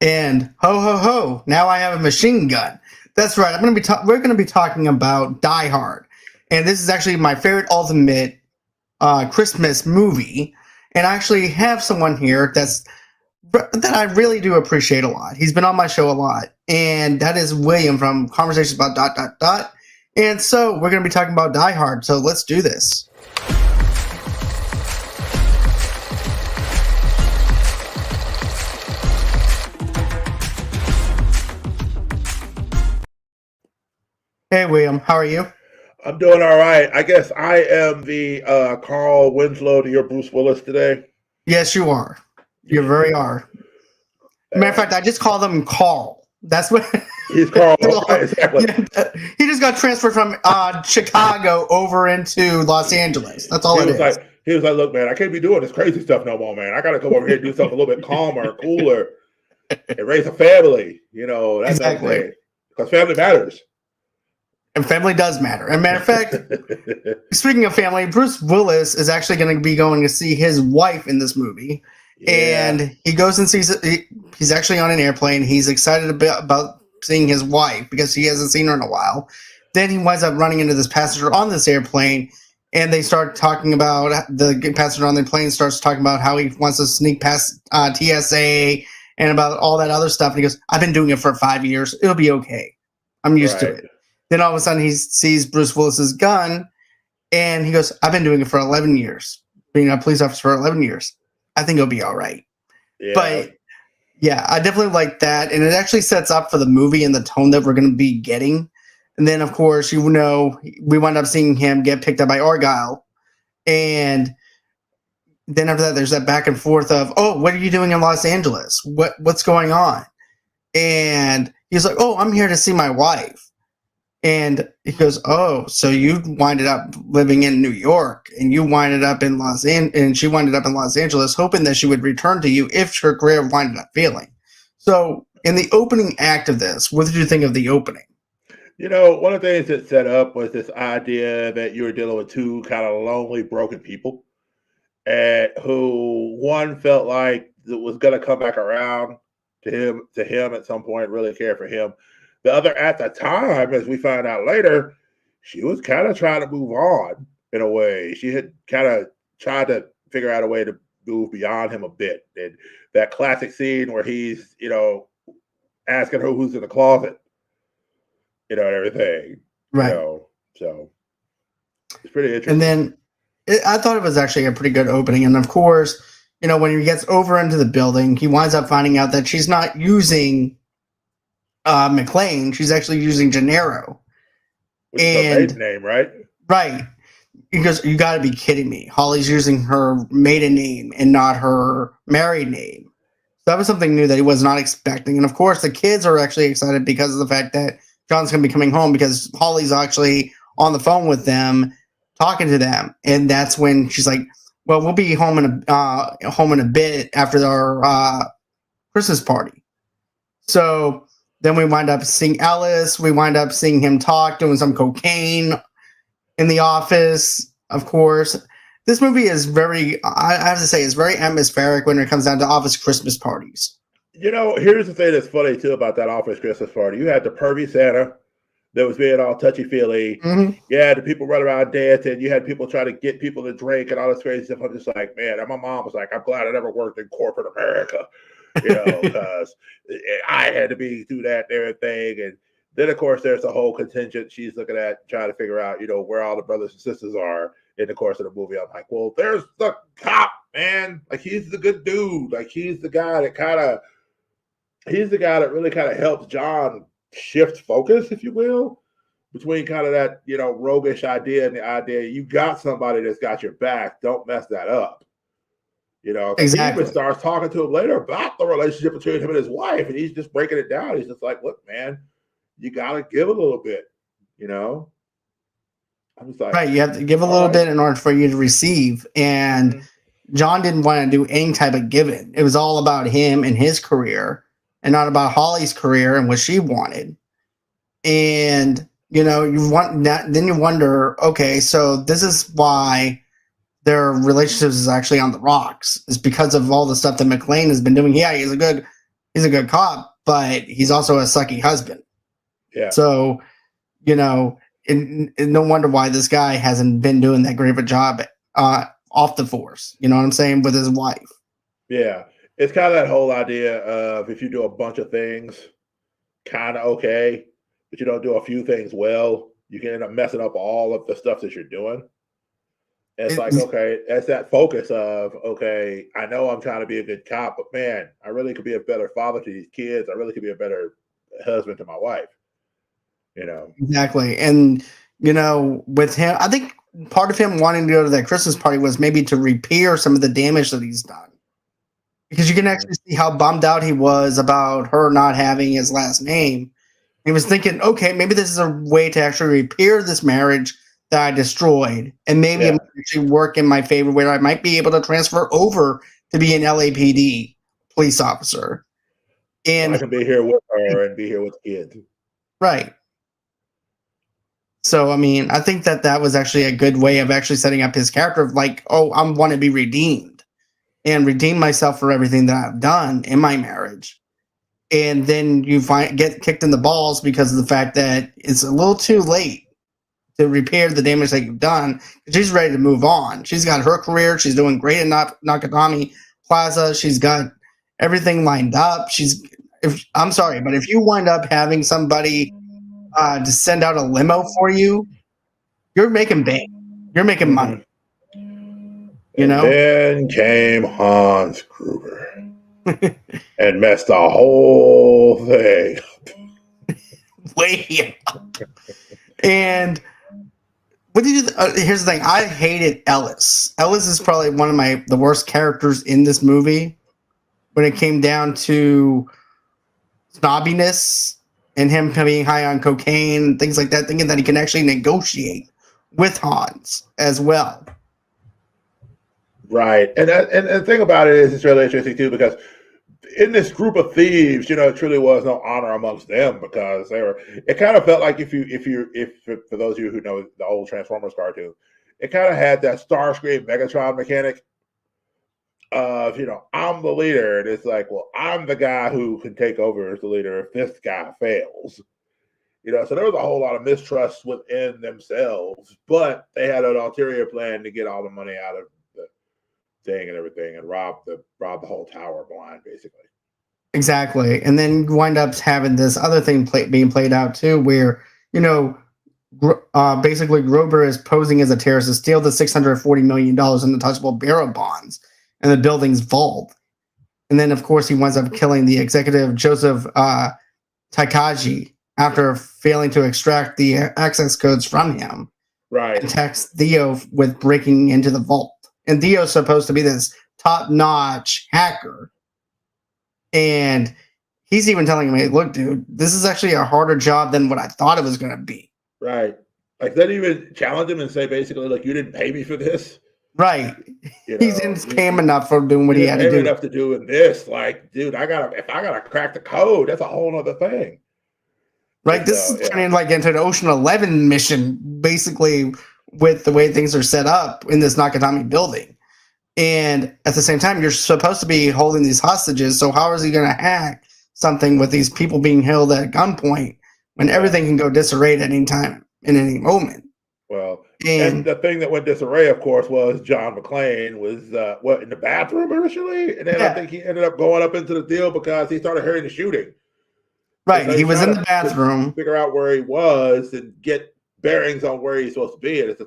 And ho ho ho! Now I have a machine gun. That's right. We're gonna be talking about Die Hard, and this is actually my favorite ultimate Christmas movie. And I actually have someone here that I really do appreciate a lot. He's been on my show a lot, and that is William from Conversations About Dot Dot Dot. And so we're gonna be talking about Die Hard. So let's do this. Hey William, how are you? I'm doing all right. I guess I am the Carl Winslow to your Bruce Willis today. Yes, you are. You very are. Matter of fact, I just call him Carl. That's what He's Carl. Exactly. Yeah, he just got transferred from Chicago over into Los Angeles. That's all He it was is. like, he was like, look, man, I can't be doing this crazy stuff no more, man. I got to come over here and do something a little bit calmer, cooler, and raise a family. You know, that's Exactly. because family matters. And family does matter. And matter of fact, speaking of family, Bruce Willis is actually going to be going to see his wife in this movie. Yeah. And he goes and sees it. He's actually on an airplane. He's excited about seeing his wife because he hasn't seen her in a while. Then he winds up running into this passenger on this airplane, and they start talking about the passenger on the plane starts talking about how he wants to sneak past TSA and about all that other stuff. And he goes, "I've been doing it for 5 years. It'll be okay. I'm used to Right. it." Then all of a sudden he sees Bruce Willis's gun, and he goes, "I've been doing it for 11 years, being a police officer for 11 years. I think it'll be all right." Yeah. But yeah, I definitely like that, and it actually sets up for the movie and the tone that we're going to be getting. And then, of course, we wind up seeing him get picked up by Argyle, and then after that, there's that back and forth of, "Oh, what are you doing in Los Angeles? What's going on?" And he's like, "Oh, I'm here to see my wife." And he goes, "Oh, so you winded up living in New York, and you winded up in and she winded up in Los Angeles, hoping that she would return to you if her career winded up failing." So, in the opening act of this, what did you think of the opening? You know, one of the things that set up was this idea that you were dealing with two kind of lonely, broken people, and who one felt like it was going to come back around to him at some point, really care for him. The other, at the time, as we find out later, she was kind of trying to move on in a way. She had kind of tried to figure out a way to move beyond him a bit. And that classic scene where he's, asking her who's in the closet, and everything, Right. So it's pretty interesting. And then I thought it was actually a pretty good opening. And of course, when he gets over into the building, he winds up finding out that she's not using McLean. She's actually using Gennaro. Which is her maiden name, right? Right. He goes, "You got to be kidding me. Holly's using her maiden name and not her married name." So that was something new that he was not expecting. And of course, the kids are actually excited because of the fact that John's going to be coming home, because Holly's actually on the phone with them, talking to them. And that's when she's like, "Well, we'll be home in a bit after our Christmas party." So then we wind up seeing Ellis. We wind up seeing him talk, doing some cocaine in the office. Of course, this movie is I have to say, is very atmospheric when it comes down to office Christmas parties. Here's the thing that's funny too about that office Christmas party. You had the pervy Santa that was being all touchy feely. Mm-hmm. Yeah, the people running around dancing. You had people trying to get people to drink and all this crazy stuff. I'm just like, man. And my mom was like, "I'm glad I never worked in corporate America," because I had to be through that and everything. And then, of course, there's the whole contingent she's looking at, trying to figure out, where all the brothers and sisters are in the course of the movie. I'm like, well, there's the cop, man. Like, he's the good dude. Like, he's the guy that really kind of helps John shift focus, if you will, between kind of that, roguish idea and the idea you got somebody that's got your back. Don't mess that up. Exactly. He even starts talking to him later about the relationship between him and his wife, and he's just breaking it down. He's just like, "Look, man, you got to give a little bit, I'm just like, right, you have to give a little bit in order for you to receive. And John didn't want to do any type of giving. It was all about him and his career, and not about Holly's career and what she wanted. And you want that. Then you wonder, okay, so this is why their relationships is actually on the rocks. Is because of all the stuff that McLean has been doing. Yeah, he's a good he's a good cop, but he's also a sucky husband. Yeah. So, you know, and no wonder why this guy hasn't been doing that great of a job off the force. You know what I'm saying? With his wife. Yeah. It's kind of that whole idea of if you do a bunch of things kind of okay, but you don't do a few things well, you can end up messing up all of the stuff that you're doing. And it's like, okay, it's that focus of, okay, I know I'm trying to be a good cop, but man, I really could be a better father to these kids. I really could be a better husband to my wife, you know? Exactly. And, you know, with him, I think part of him wanting to go to that Christmas party was maybe to repair some of the damage that he's done. Because you can Mhm. actually see how bummed out he was about her not having his last name. He was thinking, okay, maybe this is a way to actually repair this marriage that I destroyed. And maybe it Yeah. might actually work in my favor where I might be able to transfer over to be an LAPD police officer. So I And can be here with her and be here with the kids. right. So, I mean, I think that that was actually a good way of actually setting up his character of like, oh, I want to be redeemed and redeem myself for everything that I've done in my marriage. And then you get kicked in the balls because of the fact that it's a little too late to repair the damage that you've done. She's ready to move on. She's got her career. She's doing great in Nakatomi Plaza. She's got everything lined up. I'm sorry, but if you wind up having somebody to send out a limo for you, you're making bank. You're making Mhm. money. You And know, then came Hans Gruber and messed the whole thing. way up. And what did you? Here's the thing. I hated Ellis. Ellis is probably one of the worst characters in this movie when it came down to snobbiness and him being high on cocaine and things like that, thinking that he can actually negotiate with Hans as well. Right. And the thing about it is it's really interesting too because in this group of thieves, you know, it truly was no honor amongst them because they were. It kind of felt like if for those of you who know the old Transformers cartoon, it kind of had that Starscream Megatron mechanic of I'm the leader, and it's like, well, I'm the guy who can take over as the leader if this guy fails. So there was a whole lot of mistrust within themselves, but they had an ulterior plan to get all the money out of the thing and everything, and rob the whole tower blind, basically. Exactly. And then you wind up having this other thing being played out too, where, you know, basically Grover is posing as a terrorist to steal the $640 million in the touchable bearer bonds in the building's vault. And then, of course, he winds up killing the executive, Joseph Takagi, after failing to extract the access codes from him. Right. And text Theo with breaking into the vault. And Theo's supposed to be this top-notch hacker. And he's even telling me, look, dude, this is actually a harder job than what I thought it was going to be. Right. Like, they didn't even challenge him and say, basically, like, you didn't pay me for this. Right. He didn't pay him enough for doing what he had to do. Enough to do in this. Like, dude, if I gotta crack the code, that's a whole other thing. Right. This is turning like into an Ocean 11 mission, basically, with the way things are set up in this Nakatomi building. And at the same time, you're supposed to be holding these hostages. So how is he going to hack something with these people being held at gunpoint when everything can go disarray at any time, in any moment? Well, and the thing that went disarray, of course, was John McClane was in the bathroom initially, and then I think he ended up going up into the deal because he started hearing the shooting. Right, he was in the bathroom, figure out where he was and get bearings on where he's supposed to be, and it's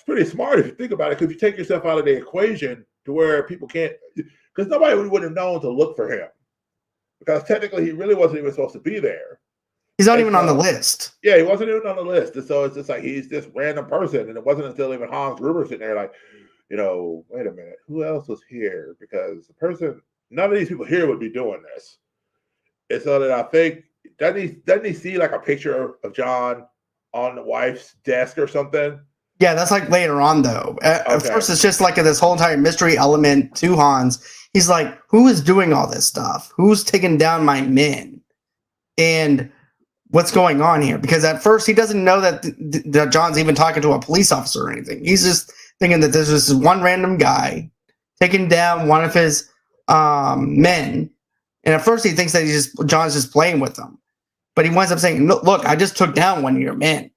pretty smart if you think about it. Because if you take yourself out of the equation to where people can't, because nobody would have known to look for him, because technically he really wasn't even supposed to be there. He's not even on the list. Yeah, he wasn't even on the list. And so it's just like he's this random person. And it wasn't until even Hans Gruber sitting there like, wait a minute, who else was here? Because none of these people here would be doing this. And so that I think, doesn't he see like a picture of John on the wife's desk or something? Yeah, that's like later on though. At first it's just like this whole entire mystery element to Hans. He's like, who is doing all this stuff? Who's taking down my men? And what's going on here? Because at first he doesn't know that John's even talking to a police officer or anything. He's just thinking that there's this one random guy taking down one of his men And at first he thinks that John's just playing with him. But he winds up saying, look, I just took down one of your men.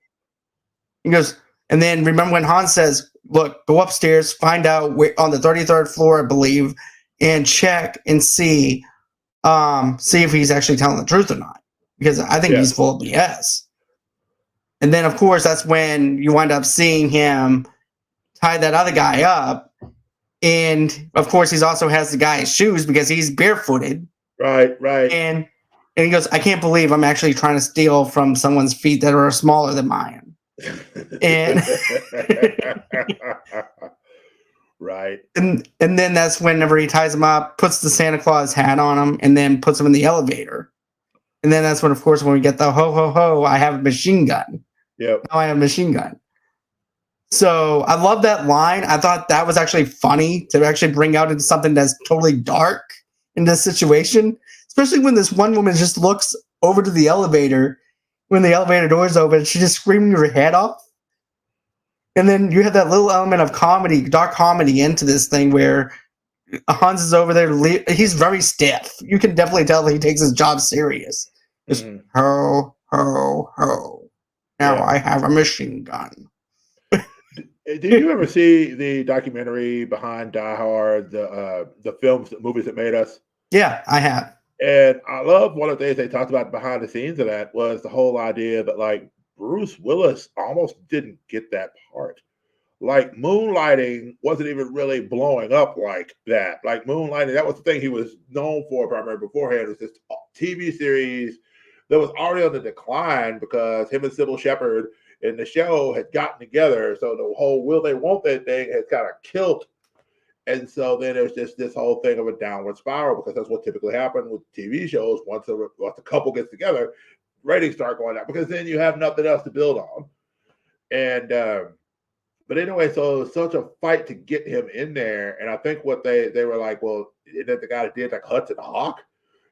He goes, and then remember when Hans says, look, go upstairs, find out where, on the 33rd floor, I believe, and check and see if he's actually telling the truth or not. Because I think he's full of BS. And then, of course, that's when you wind up seeing him tie that other guy up. And, of course, he also has the guy's shoes because he's barefooted. Right. And he goes, I can't believe I'm actually trying to steal from someone's feet that are smaller than mine. And right. And then that's whenever he ties him up, puts the Santa Claus hat on him, and then puts him in the elevator. And then that's when, of course, when we get the ho, ho, ho, I have a machine gun. Yep. Now I have a machine gun. So I love that line. I thought that was actually funny to actually bring out into something that's totally dark in this situation, especially when this one woman just looks over to the elevator when the elevator doors open. She's just screaming her head off. And then you have that little element of comedy, dark comedy into this thing where Hans is over there. He's very stiff. You can definitely tell that he takes his job serious. Just ho, ho, ho. Now I have a machine gun. Did you ever see the documentary behind Die Hard, the movies that made us? Yeah, I have. And I love one of the things they talked about behind the scenes of that was the whole idea that like Bruce Willis almost didn't get that part. Like Moonlighting wasn't even really blowing up like that. Like Moonlighting, that was the thing he was known for primarily beforehand, was this TV series that was already on the decline because him and Sybil Shepherd in the show had gotten together. So the whole will they won't they thing has kind of killed. And so then there's just this whole thing of a downward spiral because that's what typically happens with TV shows. Once a couple gets together, ratings start going down because then you have nothing else to build on. And but anyway, so it was such a fight to get him in there. And I think what they were like, well, that the guy that did like Hudson Hawk,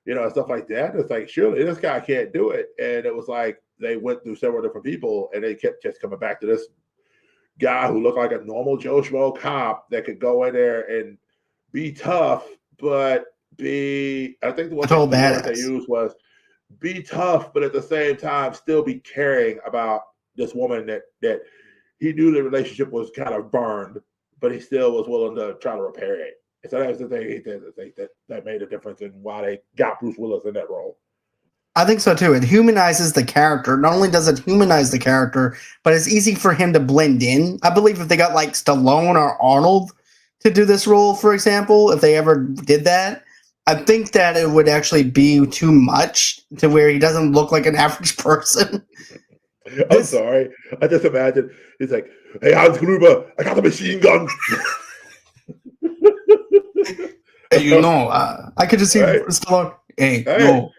and stuff like that. It's like, surely this guy can't do it. And it was like they went through several different people and they kept just coming back to this guy who looked like a normal Joe Schmo cop that could go in there and be tough, but I think the word they used was be tough, but at the same time still be caring about this woman that he knew the relationship was kind of burned, but he still was willing to try to repair it. And so that was the thing he did. I think that made a difference in why they got Bruce Willis in that role. I think so too. It humanizes the character. Not only does it humanize the character, but it's easy for him to blend in. I believe if they got like Stallone or Arnold to do this role, for example, if they ever did that, I think that it would actually be too much to where he doesn't look like an average person. I'm sorry. I just imagine he's like, hey, Hans Gruber, I got the machine gun. Hey, I could just see Stallone. Hey, no.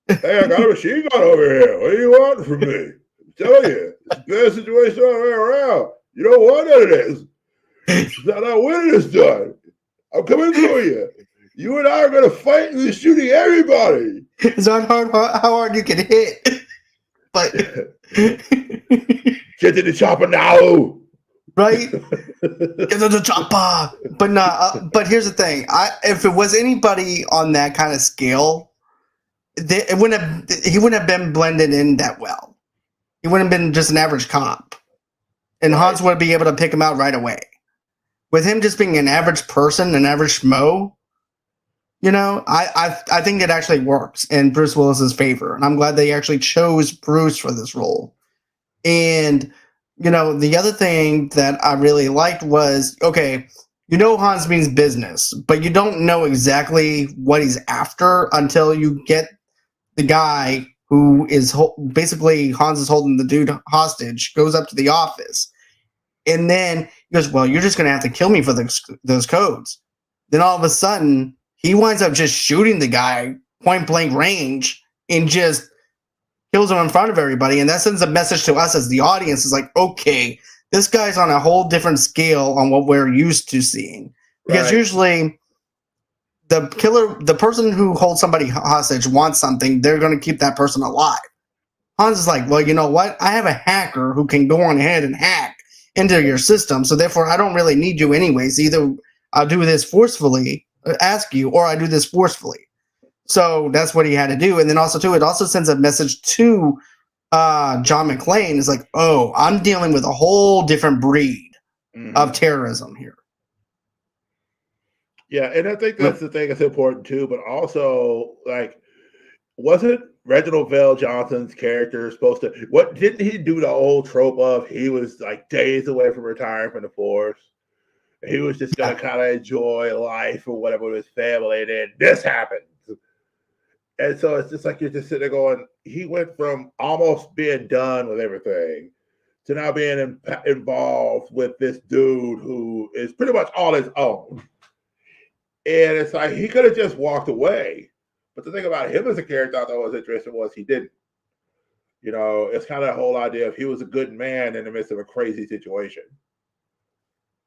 Hey, I got a machine gun over here. What do you want from me? I'm telling you, it's the best situation all the way around. You don't want none of this. It's not how winning is done. I'm coming through you. You and I are going to fight and we're shooting everybody. It's not hard how hard you can hit. But get to the chopper now. Right? Get to the chopper. But no, but here's the thing. If it was anybody on that kind of scale, he wouldn't have been blended in that well. He wouldn't have been just an average cop. And Hans would be able to pick him out right away. With him just being an average person, an average schmo, I think it actually works in Bruce Willis's favor. And I'm glad they actually chose Bruce for this role. And, the other thing that I really liked was, okay, Hans means business, but you don't know exactly what he's after until you get the guy who is basically Hans is holding the dude hostage, goes up to the office. And then he goes, well, you're just going to have to kill me for those codes. Then all of a sudden, he winds up just shooting the guy point blank range and just kills him in front of everybody. And that sends a message to us as the audience. It's like, okay, this guy's on a whole different scale on what we're used to seeing. Because usually the person who holds somebody hostage wants something, they're going to keep that person alive. Hans is like, well, you know what? I have a hacker who can go on ahead and hack into your system. So therefore, I don't really need you anyways. Either I'll do this forcefully, ask you, or I do this forcefully. So that's what he had to do. And then also too, it also sends a message to John McClane. Is like, oh, I'm dealing with a whole different breed of terrorism here. Yeah, and I think that's the thing that's important too. But also, like, wasn't Reginald Vell Johnson's character supposed to? What didn't he do the old trope of he was like days away from retiring from the force? He was just gonna kind of enjoy life or whatever with his family, and then this happened. And so it's just like you're just sitting there going, he went from almost being done with everything to now being involved with this dude who is pretty much all his own. And it's like he could have just walked away. But the thing about him as a character I thought was interesting was he didn't. You know, it's kind of the whole idea of he was a good man in the midst of a crazy situation.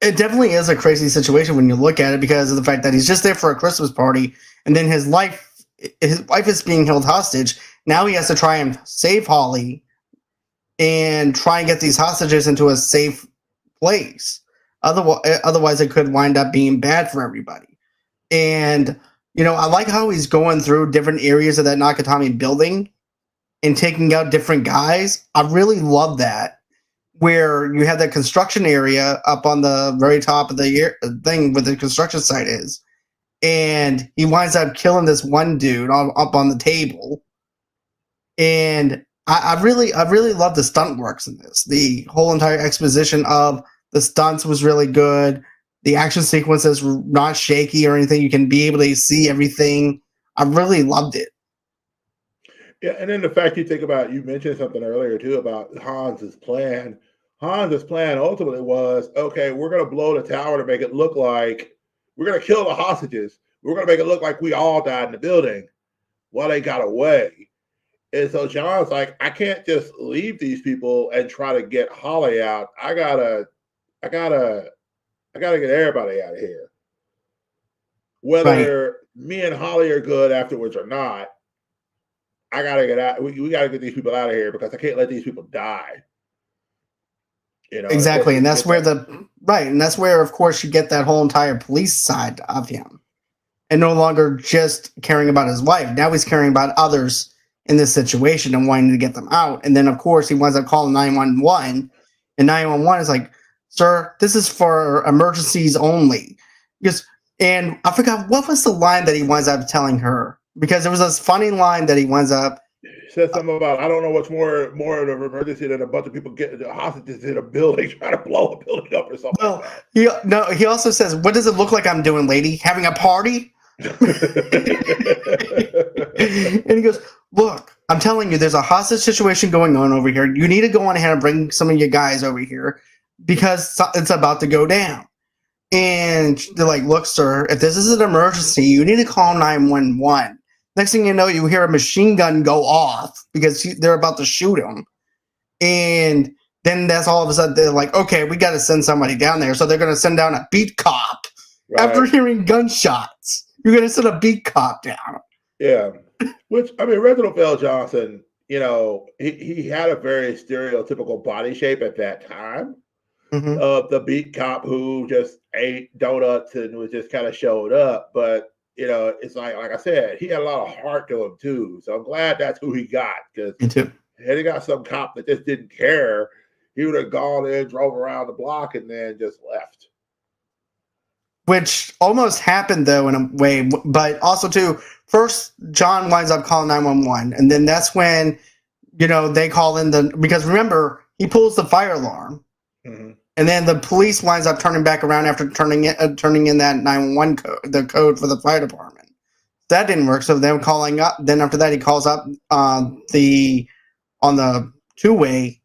It definitely is a crazy situation when you look at it because of the fact that he's just there for a Christmas party, and then his wife is being held hostage. Now he has to try and save Holly and try and get these hostages into a safe place. Otherwise, it could wind up being bad for everybody. And you know, I like how he's going through different areas of that Nakatomi building and taking out different guys. I really love that. Where you have that construction area up on the very top of the thing where the construction site is, and he winds up killing this one dude up on the table. And I really love the stunt works in this. The whole entire exposition of the stunts was really good. The action sequences were not shaky or anything. You can be able to see everything. I really loved it. Yeah, and then the fact you think about, you mentioned something earlier too about Hans's plan. Hans's plan ultimately was, okay, we're going to blow the tower to make it look like we're going to kill the hostages. We're going to make it look like we all died in the building while they got away. And so John's like, I can't just leave these people and try to get Holly out. I gotta get everybody out of here. Whether me and Holly are good afterwards or not, I gotta get out. We gotta get these people out of here because I can't let these people die. You know, exactly, and that's where and that's where, of course, you get that whole entire police side of him, and no longer just caring about his wife. Now he's caring about others in this situation and wanting to get them out. And then, of course, he winds up calling 911, and 911 is like, "Sir, this is for emergencies only." And I forgot what was the line that he winds up telling her, because there was this funny line that he winds up. He said something about, I don't know what's more of an emergency than a bunch of people getting hostages in a building, trying to blow a building up or something. Well, he also says, "What does it look like I'm doing, lady? Having a party?" And he goes, "Look, I'm telling you, there's a hostage situation going on over here. You need to go on ahead and bring some of your guys over here because it's about to go down." And they're like, "Look, sir, if this is an emergency, you need to call 911. Next thing you know, you hear a machine gun go off because they're about to shoot him. And then that's all of a sudden they're like, okay, we got to send somebody down there. So they're going to send down a beat cop. Right. After hearing gunshots, you're going to send a beat cop down." Yeah. Which, I mean, Reginald Vell Johnson, you know, he had a very stereotypical body shape at that time. Of the beat cop who just ate donuts and was just kind of showed up. But, you know, it's like I said, he had a lot of heart to him too. So I'm glad that's who he got, because had he got some cop that just didn't care, he would have gone in, drove around the block, and then just left. Which almost happened, though, in a way. But also, too, first, John winds up calling 911. And then that's when, you know, they call in because remember, he pulls the fire alarm. And then the police winds up turning back around after turning in that 911 code, the code for the fire department. That didn't work, so then calling up. Then after that, he calls up on the two-way,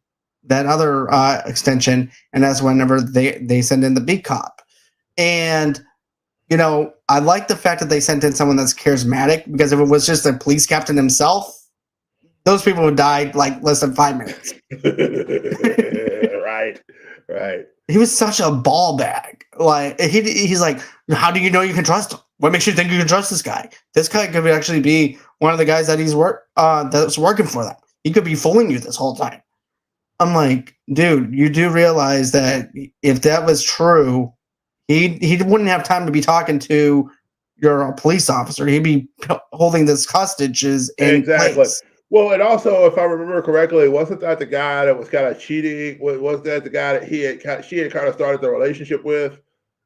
that other extension, and that's whenever they send in the beat cop. And you know, I like the fact that they sent in someone that's charismatic, because if it was just the police captain himself, those people would die like less than 5 minutes. Right. He was such a ball bag. Like he's like, how do you know you can trust him? What makes you think you can trust this guy? This guy could actually be one of the guys that that's working for them. He could be fooling you this whole time. I'm like, dude, you do realize that if that was true, he wouldn't have time to be talking to you're a police officer. He'd be holding this hostages in Exactly. place. Well, and also, if I remember correctly, wasn't that the guy that was kind of cheating? Was that the guy that she had kind of started the relationship with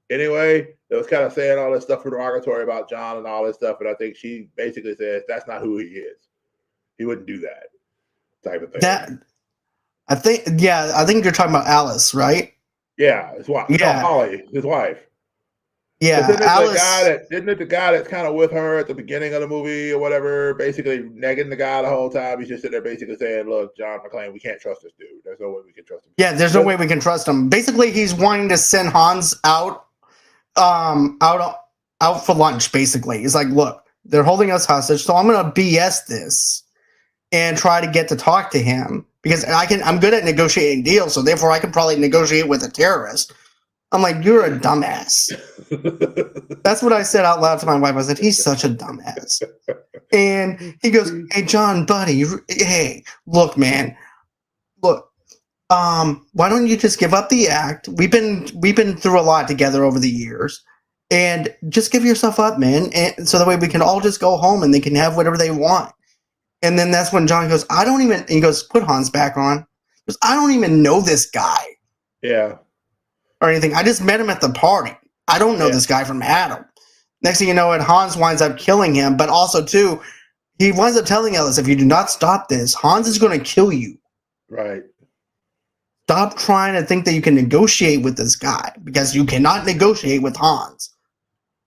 anyway? That was kind of saying all this stuff derogatory about John and all this stuff, and I think she basically says that's not who he is. He wouldn't do that type of thing. That I think you're talking about Alice, right? Yeah, his wife. Yeah. No, Holly, his wife. Yeah, Isn't it the guy that's kind of with her at the beginning of the movie or whatever, basically negging the guy the whole time? He's just sitting there basically saying, "Look, John McClane, we can't trust this dude. There's no way we can trust him." Yeah, there's no way we can trust him. Basically, he's wanting to send Hans out for lunch. Basically, he's like, "Look, they're holding us hostage, so I'm gonna BS this and try to get to talk to him because I'm good at negotiating deals, so therefore I can probably negotiate with a terrorist." I'm like, "You're a dumbass." That's what I said out loud to my wife. I said, "He's such a dumbass." And he goes, "Hey, John, buddy, hey, look, man, look, why don't you just give up the act? We've been through a lot together over the years, and just give yourself up, man, and so that way we can all just go home and they can have whatever they want." And then that's when John goes, he goes, "Put Hans back on." He goes, "I don't even know this guy." Yeah. Or anything. I just met him at the party. I don't know this guy from Adam. Next thing you know, Hans winds up killing him, but also, too, he winds up telling Ellis, if you do not stop this, Hans is going to kill you. Right. Stop trying to think that you can negotiate with this guy, because you cannot negotiate with Hans.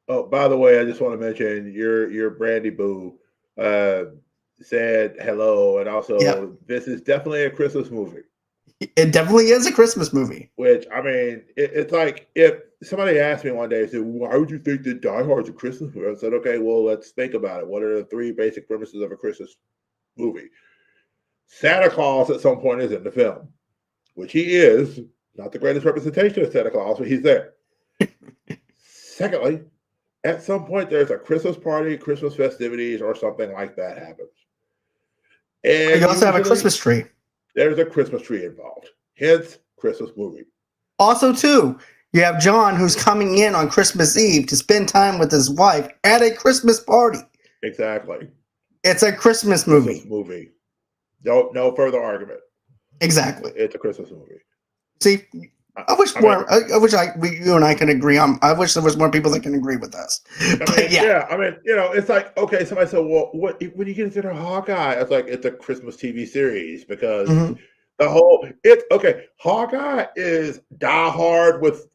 Oh, by the way, I just want to mention your Brandy Boo said hello, and also this is definitely a Christmas movie. It definitely is a Christmas movie. Which, I mean, it's like if somebody asked me one day, said, "Why would you think that Die Hard's a Christmas movie?" I said, "Okay, well, let's think about it. What are the three basic premises of a Christmas movie?" Santa Claus at some point is in the film, which he is. Not the greatest representation of Santa Claus, but he's there. Secondly, at some point there's a Christmas party, Christmas festivities, or something like that happens. And you also have a Christmas tree. There's a Christmas tree involved. Hence, Christmas movie. Also, too, you have John who's coming in on Christmas Eve to spend time with his wife at a Christmas party. Exactly. It's a Christmas movie. No further argument. Exactly. It's a Christmas movie. See, I wish you and I can agree on. I wish there was more people that can agree with us. It's like, okay, somebody said, "Well, what when you get into Hawkeye?" It's like, it's a Christmas TV series because Hawkeye is Die Hard with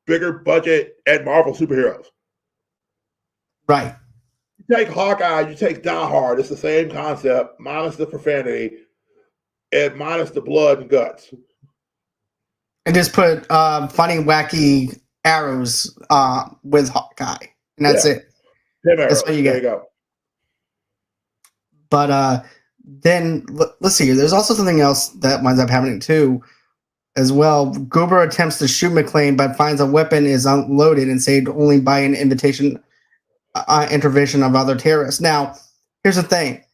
bigger budget and Marvel superheroes. Right. You take Hawkeye, you take Die Hard. It's the same concept, minus the profanity and minus the blood and guts. And just put funny, wacky arrows with Hawkeye, and that's it. That's what you get. There you go. But then let's see. There's also something else that winds up happening too, as well. Goober attempts to shoot McClane, but finds a weapon is unloaded and saved only by an intervention of other terrorists. Now, here's the thing: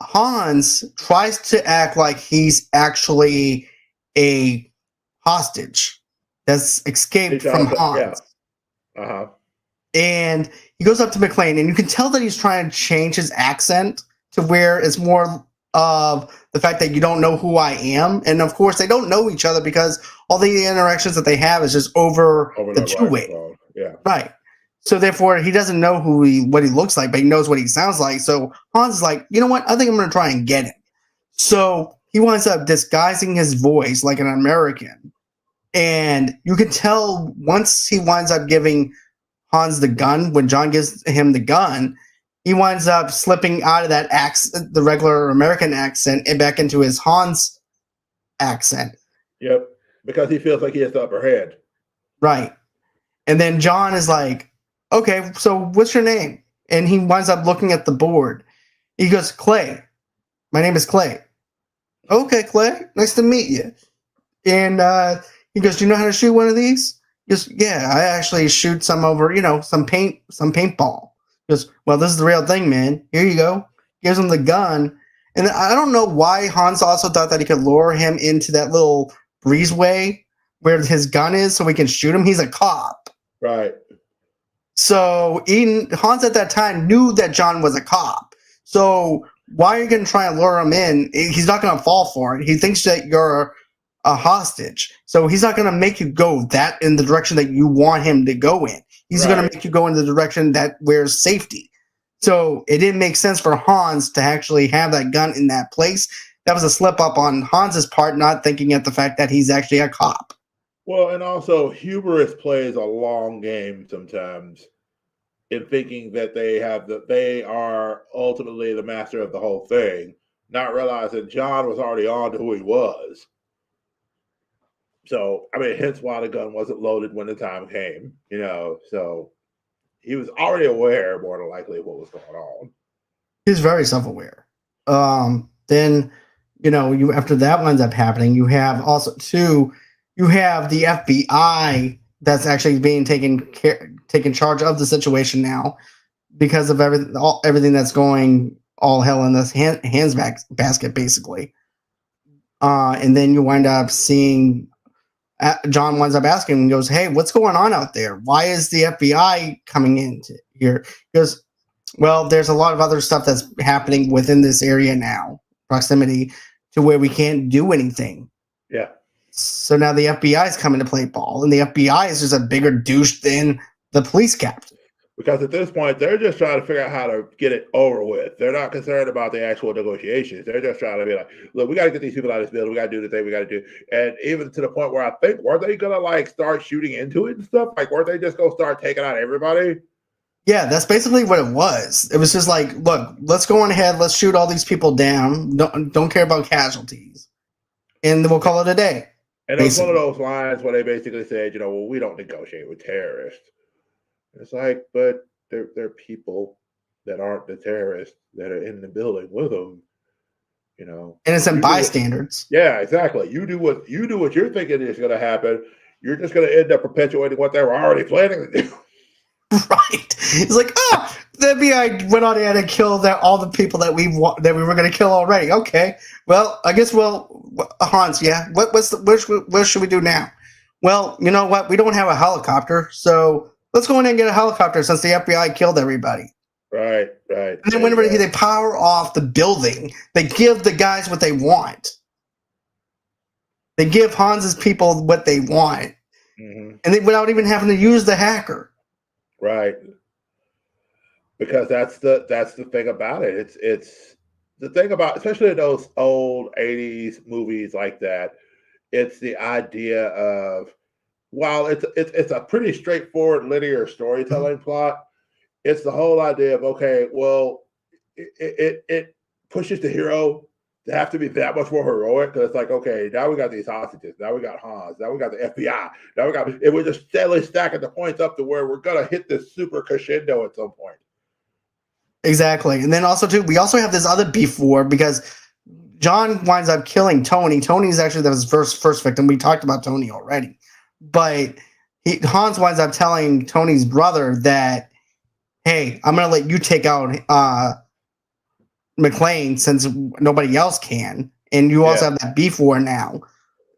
Hans tries to act like he's actually a hostage that's escaped from Hans. Yeah. And he goes up to McClane, and you can tell that he's trying to change his accent to where it's more of the fact that you don't know who I am. And of course, they don't know each other because all the interactions that they have is just over the two-way. Yeah. Right. So therefore, he doesn't know what he looks like, but he knows what he sounds like. So Hans is like, you know what? I think I'm going to try and get him. So he winds up disguising his voice like an American. And you can tell once he winds up giving Hans the gun, when John gives him the gun, he winds up slipping out of that accent, the regular American accent, and back into his Hans accent. Yep, because he feels like he has the upper hand. Right. And then John is like, okay, so what's your name? And he winds up looking at the board. He goes, Clay. My name is Clay. Okay, Clay. Nice to meet you. And he goes, do you know how to shoot one of these? He goes, yeah, I actually shoot some over, some paintball. He goes, well, this is the real thing, man. Here you go. Gives him the gun. And I don't know why Hans also thought that he could lure him into that little breezeway where his gun is so we can shoot him. He's a cop. Right. So Hans at that time knew that John was a cop. So why are you going to try and lure him in? He's not going to fall for it. He thinks that you're a hostage. So he's not going to make you go that in the direction that you want him to go in. He's going to make you go in the direction that where's safety. So it didn't make sense for Hans to actually have that gun in that place. That was a slip up on Hans's part, not thinking at the fact that he's actually a cop. Well, and also hubris plays a long game sometimes in thinking that they are ultimately the master of the whole thing, not realizing John was already on to who he was. So I mean, hence why the gun wasn't loaded when the time came, So he was already aware, more than likely, of what was going on. He's very self-aware. Then, you after that winds up happening, you have also you have the FBI that's actually being taken charge of the situation now because of everything that's going all hell in this hands basket, basically. And then you wind up seeing John winds up asking and goes, "Hey, what's going on out there? Why is the FBI coming in here?" He goes, "Well, there's a lot of other stuff that's happening within this area now, proximity to where we can't do anything." Yeah. So now the FBI is coming to play ball, and the FBI is just a bigger douche than the police captain. Because at this point, they're just trying to figure out how to get it over with. They're not concerned about the actual negotiations. They're just trying to be like, look, we got to get these people out of this building. We got to do the thing we got to do. And even to the point where I think, weren't they going to start shooting into it and stuff? Weren't they just going to start taking out everybody? Yeah, that's basically what it was. It was just like, look, let's go on ahead. Let's shoot all these people down. Don't care about casualties. And we'll call it a day. And it was one of those lines where they basically said, well, we don't negotiate with terrorists. It's like, but they're people that aren't the terrorists that are in the building with them, Innocent bystanders. Yeah, exactly. You do what you're thinking is going to happen. You're just going to end up perpetuating what they were already planning to do. Right. It's like, the FBI went on ahead and killed all the people that we were going to kill already. Okay. Well, I guess Hans, yeah. What should we do now? Well, you know what? We don't have a helicopter, so let's go in and get a helicopter since the FBI killed everybody. Right. And then whenever they power off the building, they give the guys what they want. They give Hans's people what they want, and without even having to use the hacker. Right. Because that's the thing about it. It's the thing about, especially those old 80s movies like that. It's the idea of, while it's a pretty straightforward linear storytelling plot, it's the whole idea of, okay, well, it pushes the hero to have to be that much more heroic, because it's like, okay, now we got these hostages, now we got Hans, now we got the FBI, and we're just steadily stacking the points up to where we're gonna hit this super crescendo at some point. Exactly. And then also too, we also have this other beef war because John winds up killing Tony. Tony's actually his first victim. We talked about Tony already. But Hans winds up telling Tony's brother that, hey, I'm going to let you take out McClane since nobody else can. And you also have that beef war now.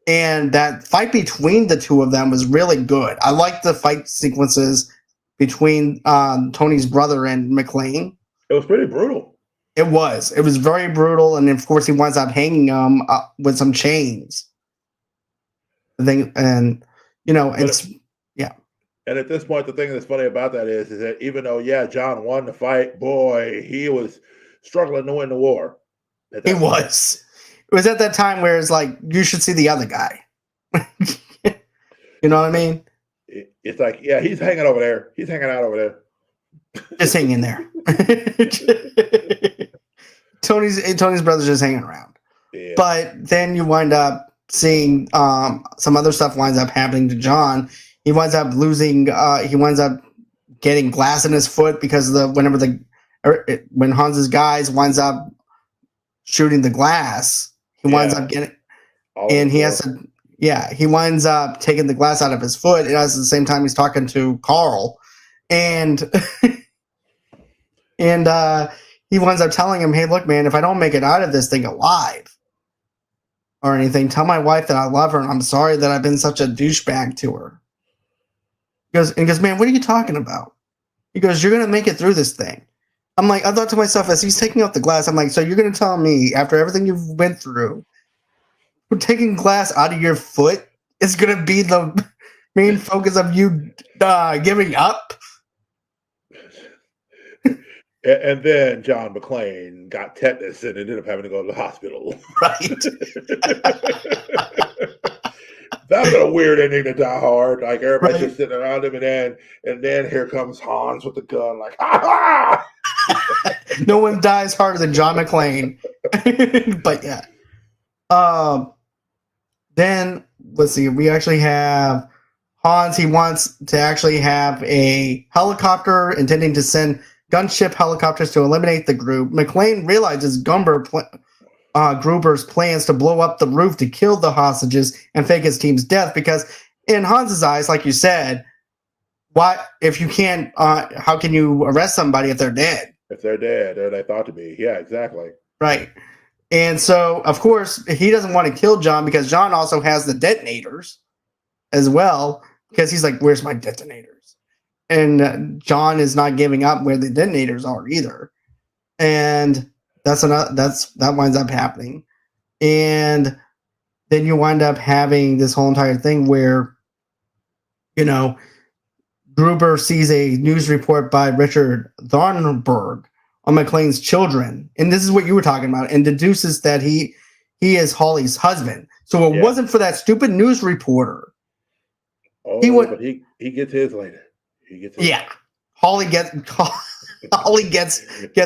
And that fight between the two of them was really good. I like the fight sequences between Tony's brother and McClane. It was pretty brutal. It was. It was very brutal. And of course, he winds up hanging him with some chains. And And at this point, the thing that's funny about that is that even though, John won the fight, boy, he was struggling to win the war. He was. It was at that time where it's like, you should see the other guy. You know what I mean? It's like, he's hanging over there. He's hanging out over there. Just hanging there. Tony's brother's just hanging around. Yeah. But then you wind up seeing some other stuff winds up happening to John. He winds up losing. He winds up getting glass in his foot because when Hans's guys winds up shooting the glass, he winds up getting, and he has to. Yeah, he winds up taking the glass out of his foot, and at the same time he's talking to Carl, and he winds up telling him, "Hey, look, man, if I don't make it out of this thing alive or anything, tell my wife that I love her and I'm sorry that I've been such a douchebag to her." He goes, man, what are you talking about? He goes, "You're gonna make it through this thing." I'm like, I thought to myself as he's taking off the glass, I'm like, so you're gonna tell me after everything you've been through, taking glass out of your foot is gonna be the main focus of you giving up? And then John McClane got tetanus and ended up having to go to the hospital. Right. That's a weird ending to Die Hard. Like everybody's Right. just sitting around him, and then here comes Hans with the gun, like ha ha. No one dies harder than John McClane. But yeah. Then let's see. We actually have Hans. He wants to actually have a helicopter, intending to send gunship helicopters to eliminate the group. McClane realizes Gruber's plans to blow up the roof to kill the hostages and fake his team's death, because in Hans's eyes, like you said, why if you can't how can you arrest somebody if they're dead? If they're dead, or they thought to be. Yeah, exactly. Right. And so of course he doesn't want to kill John, because John also has the detonators as well, because he's like, where's my detonators? And John is not giving up where the detonators are either. And that winds up happening. And then you wind up having this whole entire thing where, Gruber sees a news report by Richard Thornburg on McClane's children. And this is what you were talking about, and deduces that he is Holly's husband. So it wasn't for that stupid news reporter. But he gets his later. He gets his. Yeah. Holly gets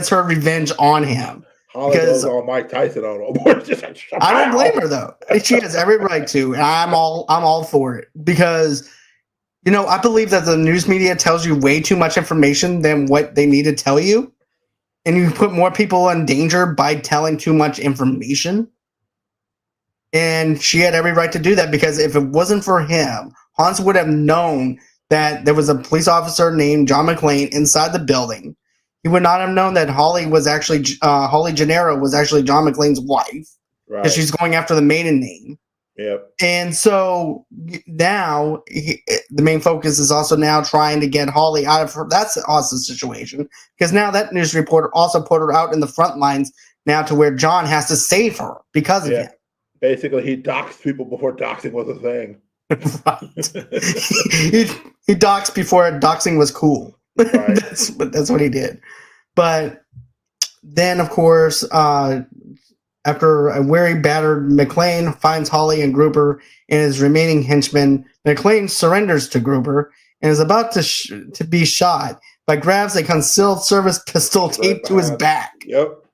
her revenge on him. Holly goes on Mike Tyson on him. I don't blame her though. She has every right to, and I'm all for it, because I believe that the news media tells you way too much information than what they need to tell you, and you put more people in danger by telling too much information. And she had every right to do that, because if it wasn't for him, Hans would have known that there was a police officer named John McClane inside the building. He would not have known that Holly Gennaro was actually John McClane's wife, because she's going after the maiden name. Yep. And so now the main focus is also now trying to get Holly out of her. That's an awesome situation, because now that news reporter also put her out in the front lines now, to where John has to save her because of him. Basically, he doxed people before doxing was a thing. Right. he doxed before doxing was cool. Right. that's what he did. But then, of course, after a weary, battered McClane finds Holly and Gruber and his remaining henchmen, McClane surrenders to Gruber and is about to be shot, but grabs a concealed service pistol taped to his back. Yep.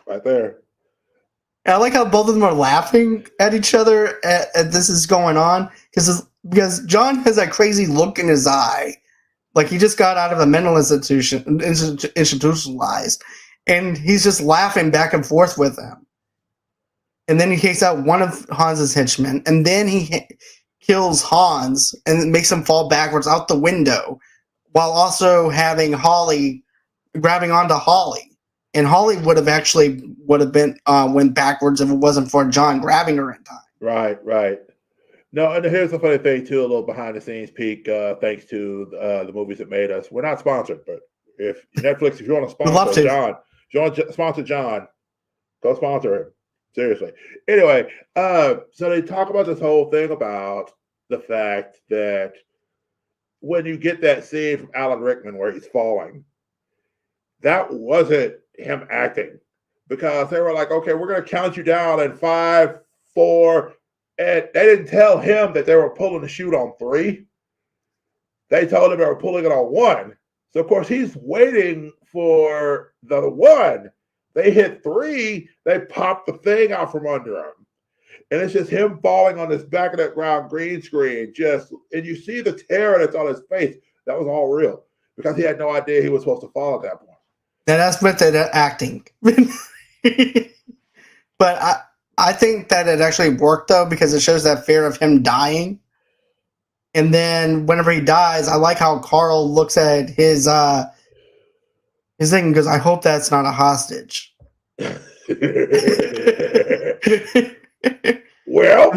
Right there. And I like how both of them are laughing at each other as this is going on, because John has that crazy look in his eye, like he just got out of a mental institutionalized, and he's just laughing back and forth with them. And then he takes out one of Hans's henchmen, and then he kills Hans and makes him fall backwards out the window, while also having Holly grabbing onto Holly. And Holly would have been went backwards if it wasn't for John grabbing her in time. Right. No, and here's the funny thing too, a little behind the scenes peek. Thanks to the movies that made us. We're not sponsored, but if Netflix, if you want to sponsor John, go sponsor him. Seriously. Anyway, so they talk about this whole thing about the fact that when you get that scene from Alan Rickman where he's falling, that wasn't him acting, because they were like, okay, we're going to count you down in 5, 4, and they didn't tell him that they were pulling the chute on 3. They told him they were pulling it on 1. So of course he's waiting for the 1. They hit 3, they popped the thing out from under him. And it's just him falling on this back of that ground green screen, and you see the terror that's on his face. That was all real, because he had no idea he was supposed to fall at that point. That's method acting. But I think that it actually worked, though, because it shows that fear of him dying. And then whenever he dies, I like how Carl looks at his thing and goes, I hope that's not a hostage. Well,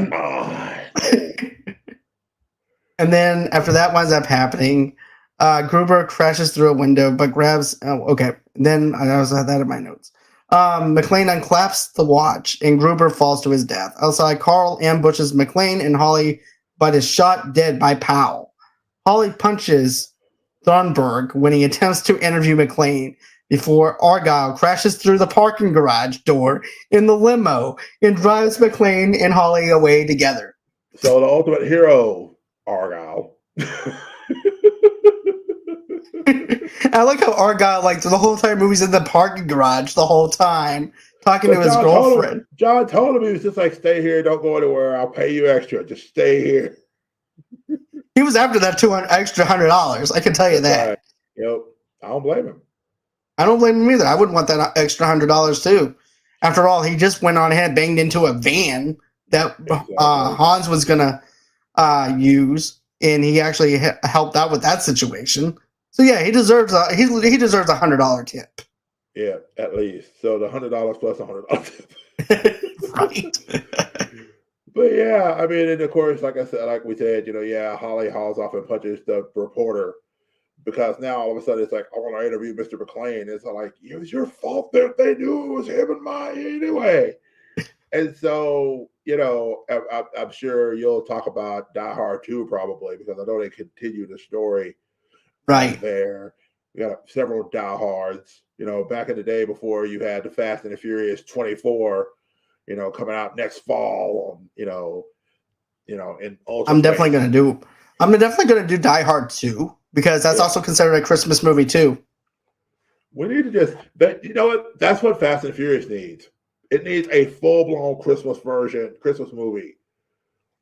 and then after that winds up happening, Gruber crashes through a window, but grabs. Oh, okay. Then I also had that in my notes. McLean unclaps the watch, and Gruber falls to his death. Outside, Carl ambushes McLean and Holly, but is shot dead by Powell. Holly punches Thornburg when he attempts to interview McLean before Argyle crashes through the parking garage door in the limo and drives McLean and Holly away together. So the ultimate hero, Argyle. I like how Argyle, like, the whole time movie's in the parking garage the whole time, talking to his girlfriend. John told him he was just like, stay here, don't go anywhere. I'll pay you extra. Just stay here. He was after that extra $100. I can tell you that. Right. Yep. I don't blame him. I don't blame him either. I wouldn't want that extra $100 too. After all, he just went on ahead, banged into a van that Hans was gonna use, and he actually helped out with that situation. So yeah, he deserves he deserves $100 tip. Yeah, at least. So the $100 plus $100 tip. Right. But yeah, I mean, and of course, like we said, Holly hauls off and punches the reporter because now all of a sudden it's like, I want to interview Mr. McLean. It's like, it was your fault that they knew it was him and mine anyway. And so, I'm sure you'll talk about Die Hard 2 probably because I know they continue the story right there. We got several Die Hards, back in the day before you had the Fast and the Furious 24. Coming out next fall, in I'm definitely gonna do Die Hard 2 because that's also considered a Christmas movie too. We need to that's what Fast and Furious needs. It needs a full-blown Christmas movie.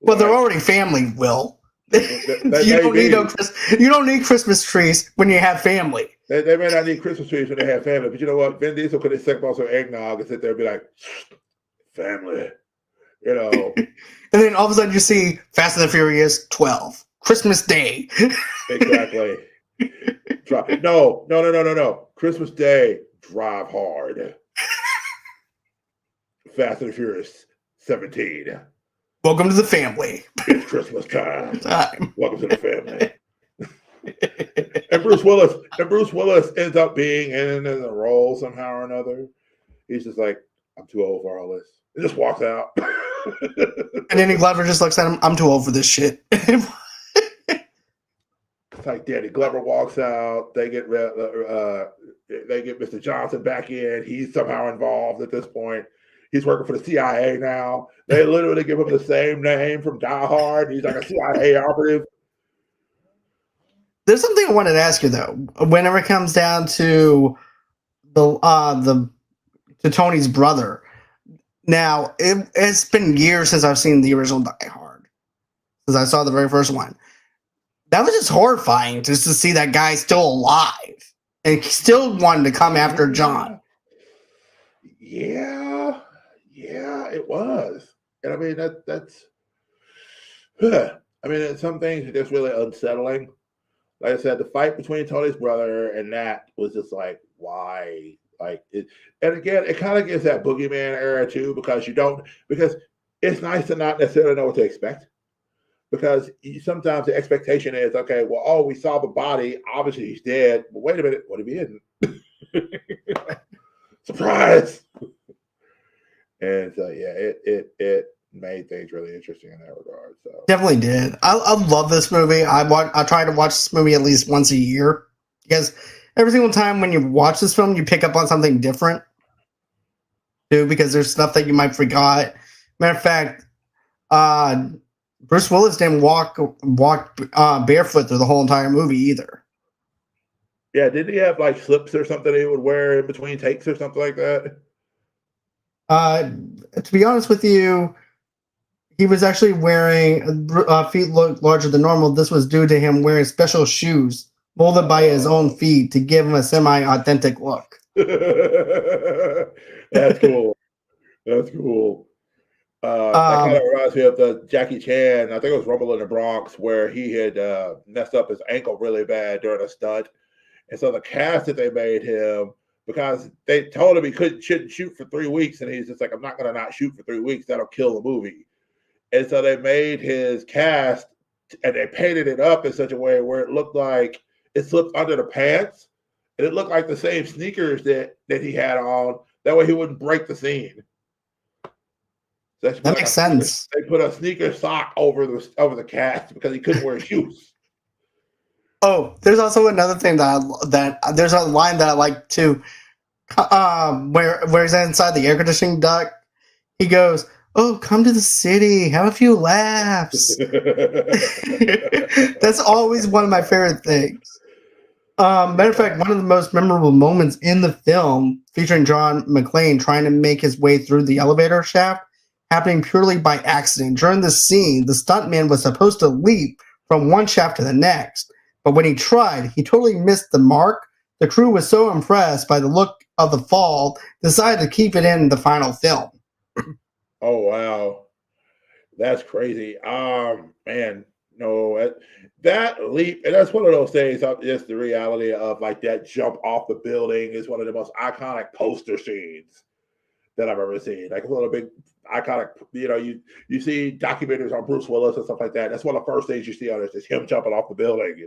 Well, they're already family, Will. You don't need Christmas trees when you have family. They may not need Christmas trees when they have family, but you know what? Vin Diesel could have sipped on some eggnog and sit there and be like, family, And then all of a sudden you see Fast and the Furious 12, Christmas Day. Exactly. No. Christmas Day, drive hard. Fast and Furious 17. Welcome to the family. It's Christmas time. Welcome to the family. And Bruce Willis ends up being in the role somehow or another. He's just like, I'm too old for all this. He just walks out. And Danny Glover just looks at him. I'm too old for this shit. It's like Danny Glover walks out. They get Mr. Johnson back in. He's somehow involved at this point. He's working for the CIA now. They literally give him the same name from Die Hard. He's like a CIA operative. There's something I wanted to ask you though. Whenever it comes down to to Tony's brother, now it's been years since I've seen the original Die Hard, because I saw the very first one. That was just horrifying just to see that guy still alive and still wanted to come after John. Yeah, it was. And I mean, that's some things are just really unsettling. Like I said, the fight between Tony's brother and that was just like, why? Like it, and again, it kind of gives that boogeyman era too, because it's nice to not necessarily know what to expect. Because sometimes the expectation is, okay, well, we saw the body, obviously he's dead, but wait a minute, what if he isn't? Surprise! And so it made things really interesting in that regard. So definitely did. I love this movie. I try to watch this movie at least once a year, because every single time when you watch this film, you pick up on something different too, because there's stuff that you might forgot. Matter of fact, Bruce Willis didn't walk barefoot through the whole entire movie either. Yeah, didn't he have like slips or something he would wear in between takes or something like that? To be honest with you, he was actually wearing feet look larger than normal. This was due to him wearing special shoes molded by his own feet to give him a semi-authentic look. That's cool. That's cool. That kind of reminds me of the Jackie Chan, I think it was Rumble in the Bronx, where he had messed up his ankle really bad during a stunt. And so the cast that they made him, because they told him he shouldn't shoot for 3 weeks, and he's just like, I'm not going to not shoot for 3 weeks. That'll kill the movie. And so they made his cast, and they painted it up in such a way where it looked like it slipped under the pants, and it looked like the same sneakers that he had on. That way he wouldn't break the scene. So That makes sense. They put a sneaker sock over the cast because he couldn't wear shoes. Oh, there's also another thing that there's a line that I like too. Where he's inside the air conditioning duct, he goes, "Oh, come to the city, have a few laughs." That's always one of my favorite things. Matter of fact, one of the most memorable moments in the film, featuring John McClane trying to make his way through the elevator shaft, happening purely by accident. During this scene, the stuntman was supposed to leap from one shaft to the next, but when he tried, he totally missed the mark. The crew was so impressed by the look of the fall, decided to keep it in the final film. Oh wow, that's crazy. Man, no, that leap, and that's one of those things. Just the reality of like that jump off the building is one of the most iconic poster scenes that I've ever seen. Like one of the big iconic, you see documentaries on Bruce Willis and stuff like that. That's one of the first things you see on it, is him jumping off the building.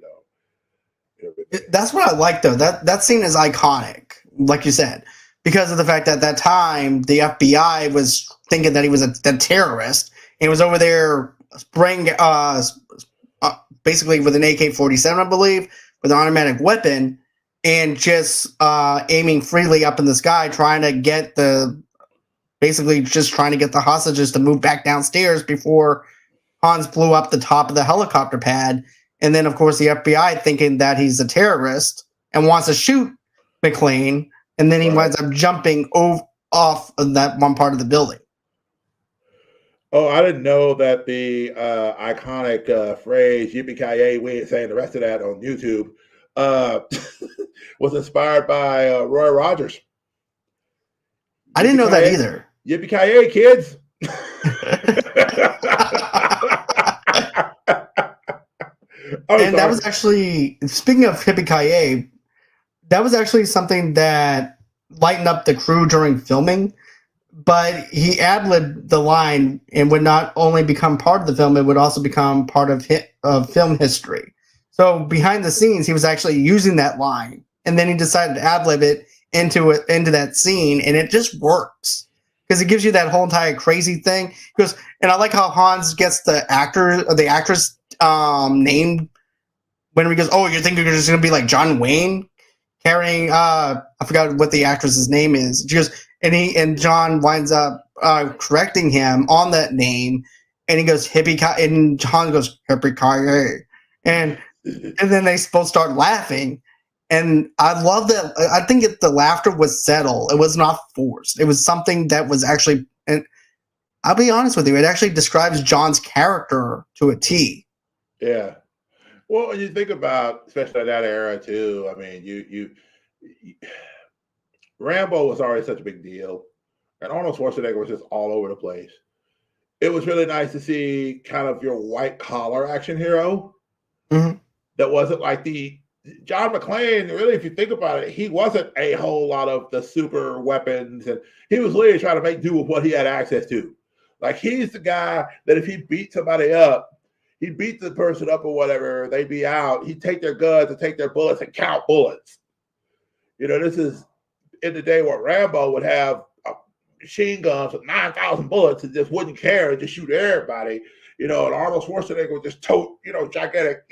That's what I like, though. That scene is iconic, like you said, because of the fact that at that time the FBI was thinking that he was a terrorist, and was over there spraying, basically with an AK-47, I believe, with an automatic weapon, and just aiming freely up in the sky, trying to get the hostages to move back downstairs before Hans blew up the top of the helicopter pad. And then, of course, the FBI, thinking that he's a terrorist and wants to shoot McClane, and then he winds up jumping off of that one part of the building. Oh, I didn't know that the iconic phrase "yippee-ki-yay," we ain't saying the rest of that on YouTube, was inspired by Roy Rogers. I didn't know that either. Yippee-ki-yay, kids! And that was actually, speaking of Yippee-ki-yay, that was actually something that lightened up the crew during filming. But he ad-libbed the line, and would not only become part of the film, it would also become part of film history. So behind the scenes, he was actually using that line, and then he decided to ad-lib it into that scene, and it just works because it gives you that whole entire crazy thing. And I like how Hans gets the actress named when he goes, "Oh, you think you're just gonna be like John Wayne carrying?" I forgot what the actress's name is. She goes, and John winds up correcting him on that name, and he goes hippie, and John goes hippie, and then they both start laughing, and I love that. I think the laughter was settled. It was not forced. It was something that was actually, and I'll be honest with you, it actually describes John's character to a T. Yeah. Well, when you think about, especially that era too, I mean, you Rambo was already such a big deal, and Arnold Schwarzenegger was just all over the place. It was really nice to see kind of your white collar action hero that wasn't like the John McClane. Really, if you think about it, he wasn't a whole lot of the super weapons, and he was literally trying to make do with what he had access to. Like, he's the guy that if he beat somebody up, he'd beat the person up or whatever, they'd be out. He'd take their guns and take their bullets and count bullets. This is in the day where Rambo would have machine guns with 9,000 bullets and just wouldn't care and just shoot everybody. And Arnold Schwarzenegger would just tote, gigantic,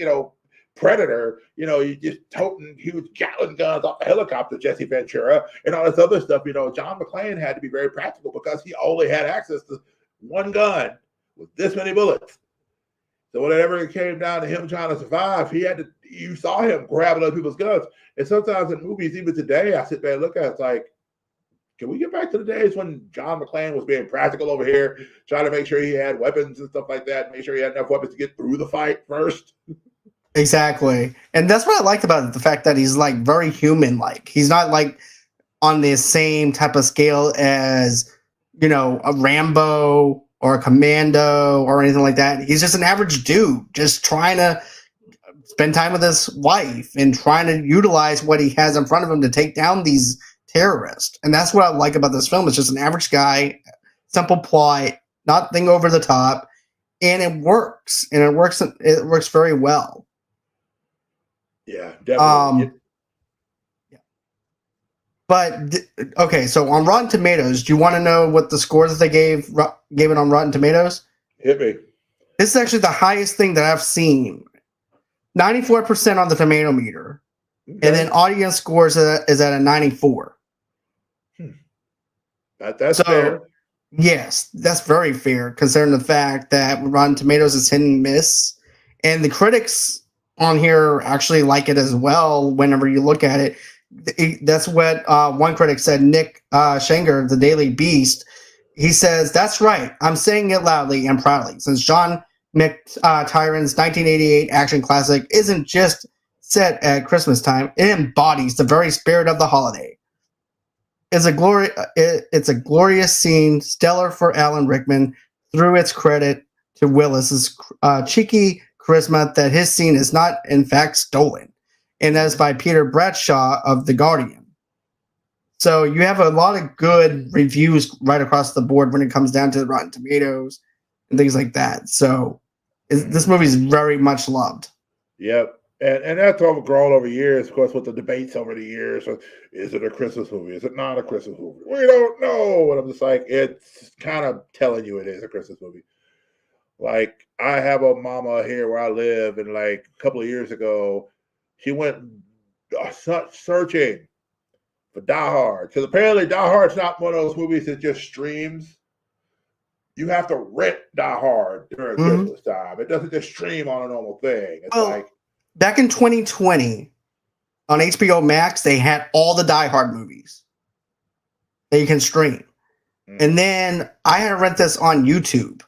Predator, you just toting huge Gatling guns off the helicopter, Jesse Ventura, and all this other stuff. John McClane had to be very practical because he only had access to one gun with this many bullets. So whenever it came down to him trying to survive, you saw him grabbing other people's guns. And sometimes in movies, even today, I sit there and look at it, it's like, can we get back to the days when John McClane was being practical over here, trying to make sure he had weapons and stuff like that, make sure he had enough weapons to get through the fight first? Exactly. And that's what I liked about it, the fact that he's like very human-like. He's not like on the same type of scale as, a Rambo or a Commando or anything like that. He's just an average dude, just trying to spend time with his wife and trying to utilize what he has in front of him to take down these terrorists. And that's what I like about this film. It's just an average guy, simple plot, nothing over the top, and it works. And it works very well. Yeah, definitely. Um, but okay, so on Rotten Tomatoes, do you want to know what the scores that they gave it on Rotten Tomatoes? Hit me. This is actually the highest thing that I've seen. 94% on the tomato meter. And Okay. then audience scores is at a 94. Hmm. That's So, fair. yes, that's very fair considering the fact that Rotten Tomatoes is hit and miss. And the critics on here actually like it as well whenever you look at it. That's what one critic said, Nick Shanger, the Daily Beast. He says, "That's right. I'm saying it loudly and proudly. Since John McTyron's 1988 action classic isn't just set at Christmas time, it embodies the very spirit of the holiday. It's a glorious scene, stellar for Alan Rickman, through its credit to Willis's cheeky charisma that his scene is not, in fact, stolen. And that is by Peter Bradshaw of The Guardian. So you have a lot of good reviews right across the board when it comes down to Rotten Tomatoes and things like that. So this movie is very much loved. Yep. And that's grown over years, of course, with the debates over the years. Is it a Christmas movie? Is it not a Christmas movie? We don't know. And I'm just like, it's kind of telling you it is a Christmas movie. Like, I have a mama here where I live, and like a couple of years ago, she went searching for Die Hard, because apparently Die Hard's not one of those movies that just streams. You have to rent Die Hard during Christmas time. It doesn't just stream on a normal thing. It's like, back in 2020 on HBO Max, they had all the Die Hard movies that you can stream. And then I had to rent this on YouTube,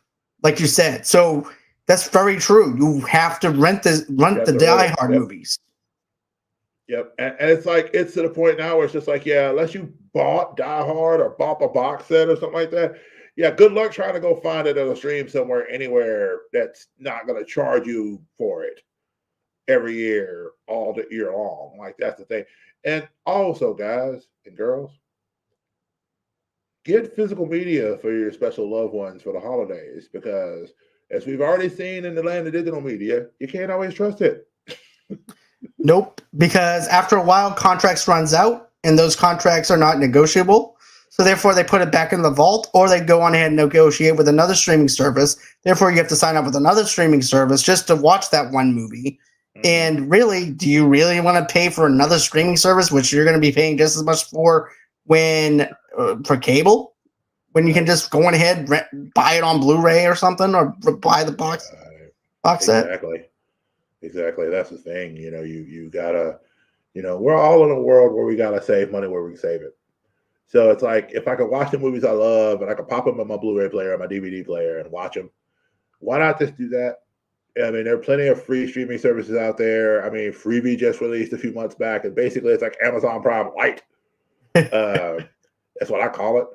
like you said. So that's very true. You have to rent the Die Hard movies. Yep. And it's like, it's to the point now where it's just like, yeah, unless you bought Die Hard or bought a box set or something like that, yeah, good luck trying to go find it on a stream somewhere, anywhere that's not going to charge you for it every year, all the year long. Like, that's the thing. And also, guys and girls, get physical media for your special loved ones for the holidays, because as we've already seen in the land of digital media, you can't always trust it. Nope, because after a while, contracts runs out, and those contracts are not negotiable. So therefore, they put it back in the vault, or they go on ahead and negotiate with another streaming service. Therefore, you have to sign up with another streaming service just to watch that one movie. And really, do you really want to pay for another streaming service, which you're going to be paying just as much for for cable, when you can just go on ahead, buy it on Blu-ray or something, or buy the box set? Exactly. That's the thing. You gotta, we're all in a world where we gotta save money where we can save it. So it's like, if I could watch the movies I love and I could pop them on my Blu-ray player or my DVD player and watch them, why not just do that? I mean, there are plenty of free streaming services out there. I mean, Freebie just released a few months back, and basically it's like Amazon Prime Light. That's what I call it.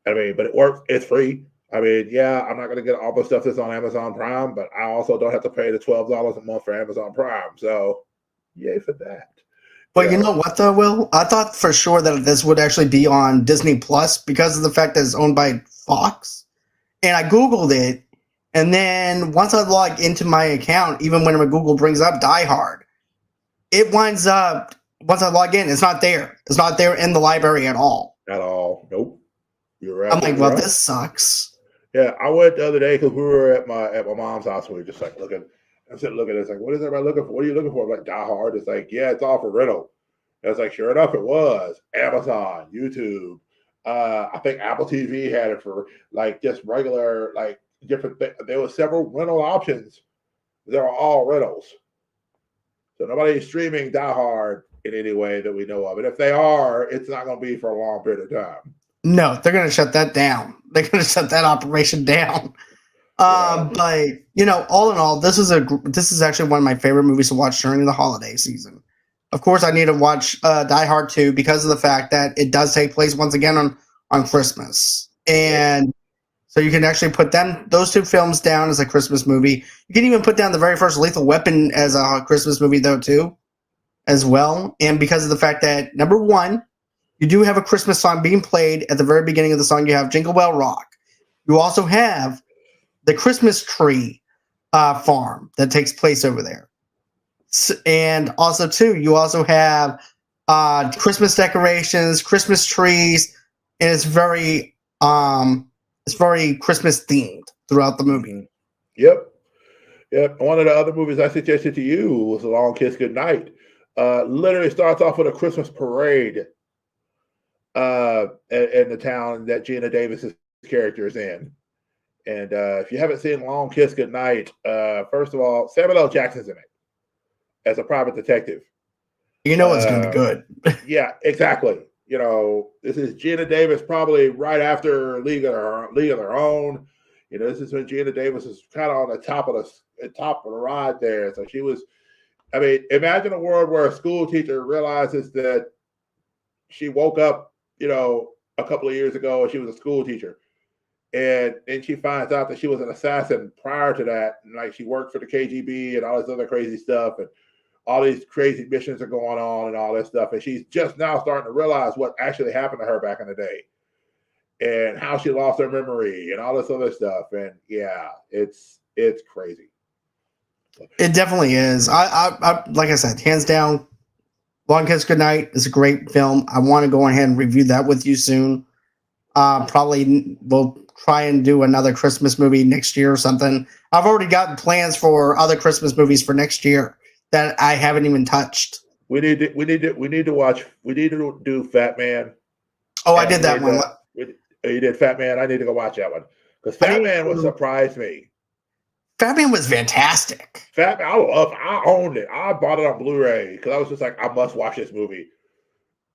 I mean, but it works. It's free. I mean, yeah, I'm not going to get all the stuff that's on Amazon Prime, but I also don't have to pay the $12 a month for Amazon Prime. So, yay for that. But you know what, though, Will? I thought for sure that this would actually be on Disney Plus because of the fact that it's owned by Fox. And I Googled it, and then once I log into my account, even when my Google brings up Die Hard, it winds up, once I log in, it's not there. It's not there in the library at all. At all. Nope. You're right. I'm like, well, this sucks. Yeah, I went the other day because we were at my mom's house, and we were just like looking. I'm sitting looking. It's like, what is everybody looking for? What are you looking for? I'm like, Die Hard. It's like, yeah, it's all for rental. And it's like, sure enough, it was Amazon, YouTube. I think Apple TV had it for like just regular, like different things. There were several rental options. They were all rentals. So nobody's streaming Die Hard in any way that we know of. And if they are, it's not going to be for a long period of time. No, they're going to shut that down. They're going to shut that operation down. But all in all, this is actually one of my favorite movies to watch during the holiday season. Of course, I need to watch Die Hard 2 because of the fact that it does take place once again on Christmas, and so you can actually put those two films down as a Christmas movie. You can even put down the very first Lethal Weapon as a Christmas movie, though, too, as well. And because of the fact that, number one, you do have a Christmas song being played at the very beginning of the song. You have Jingle Bell Rock. You also have the Christmas tree farm that takes place over there. And also too, you also have Christmas decorations, Christmas trees, and it's very Christmas themed throughout the movie. Mhm. Yep. Yep. One of the other movies I suggested to you was A Long Kiss Goodnight. Literally starts off with a Christmas parade in the town that Gina Davis's character is in. And if you haven't seen Long Kiss Goodnight, first of all, Samuel L. Jackson's in it as a private detective. You know it's going to be good. Yeah, exactly. You know, this is Gina Davis probably right after League of Their Own. You know, this is when Gina Davis is kind of on the top of the ride there. So she was. I mean, imagine a world where a school teacher realizes that she woke up, you know, a couple of years ago and she was a school teacher, and then she finds out that she was an assassin prior to that, and like she worked for the KGB and all this other crazy stuff, and all these crazy missions are going on and all this stuff, and she's just now starting to realize what actually happened to her back in the day and how she lost her memory and all this other stuff. And yeah, it's crazy. It definitely is. I like I said, hands down, Long Kiss Goodnight is a great film. I want to go ahead and review that with you soon. Probably we'll try and do another Christmas movie next year or something. I've already got plans for other Christmas movies for next year that I haven't even touched. We need to do Fat Man. Oh, I did that one. You did Fat Man. I need to go watch that one because Fat Man would surprise me. Fat Man was fantastic. Fat Man, I owned it. I bought it on Blu-ray because I was just like, I must watch this movie.